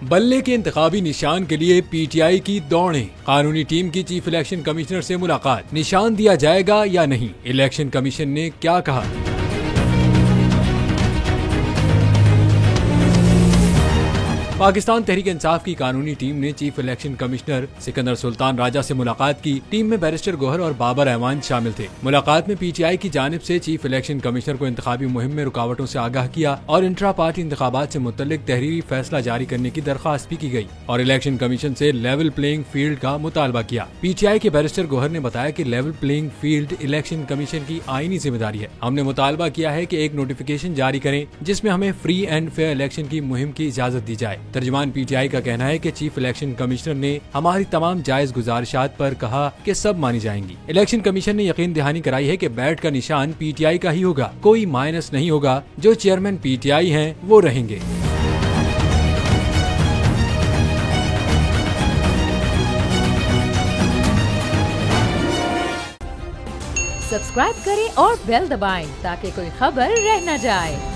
बल्ले के इंतखाबी निशान के लिए पीटीआई की दौड़ें। कानूनी टीम की चीफ इलेक्शन कमिश्नर से मुलाकात। निशान दिया जाएगा या नहीं, इलेक्शन कमीशन ने क्या कहा। पाकिस्तान तहरीक इंसाफ की कानूनी टीम ने chief election commissioner Sikandar Sultan Raja से मुलाकात की। टीम में बैरिस्टर गोहर और बाबर रहमान शामिल थे। मुलाकात में पीटीआई की जानिब से चीफ इलेक्शन कमिश्नर को इंतखाबी मुहिम में रुकावटों से आगाह किया और इंट्रा पार्टी इंतखाबात से मुतल्लिक तहरीरी फैसला जारी करने की दरख्वास्त भी की गई और इलेक्शन कमीशन से लेवल प्लेइंग फील्ड का मुतालबा किया। पीटीआई के बैरिस्टर गोहर ने बताया कि level playing field election commission की आईनी जिम्मेदारी है। हमने मुतालबा किया है कि एक नोटिफिकेशन जारी करें जिसमें हमें फ्री एंड फेयर इलेक्शन की मुहिम की इजाजत दी जाए। तर्जुमान पीटीआई का कहना है कि चीफ इलेक्शन कमिश्नर ने हमारी तमाम जायज गुजारिशात पर कहा कि सब मानी जाएंगी। इलेक्शन कमीशन ने यकीन दहानी कराई है कि बैट का निशान पीटीआई का ही होगा, कोई माइनस नहीं होगा। जो चेयरमैन पीटीआई हैं वो रहेंगे। सब्सक्राइब करें और बेल दबाएं ताकि कोई खबर रह न जाए।